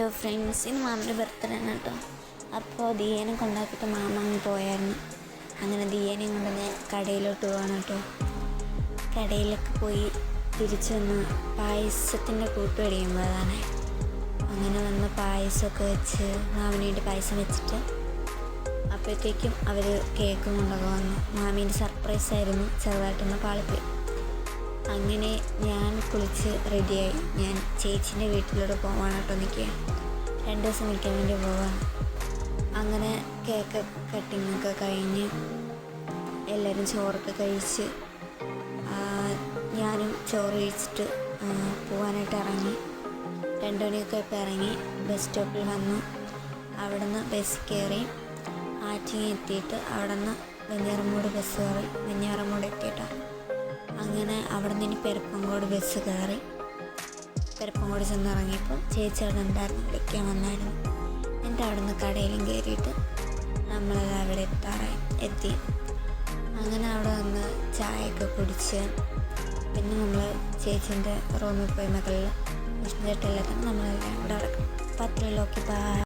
Hello friends, ഇന്ന് മാമൻ്റെ birthday ആണ് കേട്ടോ. അപ്പോൾ ദിയേനെ കൊണ്ടാക്കിയിട്ട് മാമ അങ്ങ് പോയായിരുന്നു. അങ്ങനെ ദിയേനെയും കൊണ്ട് ഞാൻ കടയിലോട്ട് പോവാണ് കേട്ടോ. കടയിലൊക്കെ പോയി തിരിച്ചു വന്ന് പായസത്തിൻ്റെ കൂട്ട് കഴിയുമ്പോഴാണ് അങ്ങനെ വന്ന് പായസമൊക്കെ വെച്ച് മാമിന് വേണ്ടി പായസം വെച്ചിട്ട് അപ്പോഴത്തേക്കും അവർ കേക്കും കൊണ്ടൊക്കെ വന്നു. മാമീൻ്റെ സർപ്രൈസായിരുന്നു, ചെറുതായിട്ടൊന്ന് പാളിപ്പോയി. അങ്ങനെ ഞാൻ കുളിച്ച് റെഡിയായി. ഞാൻ ചേച്ചീൻ്റെ വീട്ടിലോട്ട് പോവാണ് കേട്ടോ. നിൽക്കുക 2 ദിവസം നിൽക്കാൻ വേണ്ടി പോവാണ്. അങ്ങനെ കേക്ക് കട്ടിങ്ങൊക്കെ കഴിഞ്ഞ് എല്ലാവരും ചോറൊക്കെ കഴിച്ച് ഞാനും ചോറ് കഴിച്ചിട്ട് പോകാനായിട്ട് ഇറങ്ങി. 2 മണിയൊക്കെ ഇപ്പോൾ ഇറങ്ങി ബസ് സ്റ്റോപ്പിൽ വന്നു. അവിടെ നിന്ന് ബസ് കയറി ആറ്റിങ്ങ എത്തിയിട്ട് അവിടെ നിന്ന് വെഞ്ഞാറമ്മൂട് ബസ് കയറി. വെഞ്ഞാറമ്മൂട് എത്തിയിട്ടാണ്. അങ്ങനെ അവിടെ നിന്ന് ഇനി പെരപ്പങ്കോട് ബസ് കയറി. പെരപ്പങ്കോട് ചെന്നിറങ്ങിയപ്പോൾ ചേച്ചി അവിടെ ഉണ്ടായിരുന്നു, വിളിക്കാൻ വന്നായിരുന്നു. എന്നിട്ട് അവിടെ നിന്ന് കടയിലും കയറിയിട്ട് നമ്മളെല്ലാം അവിടെ എത്തി. അങ്ങനെ അവിടെ വന്ന് ചായയൊക്കെ കുടിച്ച് പിന്നെ നമ്മൾ ചേച്ചീൻ്റെ റൂമിൽ പോയി മക്കളിൽ ഭക്ഷണം ചേട്ടെല്ലാം നമ്മളെല്ലാം ഇവിടെ അടക്കും. അപ്പോൾ അത്രയുള്ളൂ. Okay, by.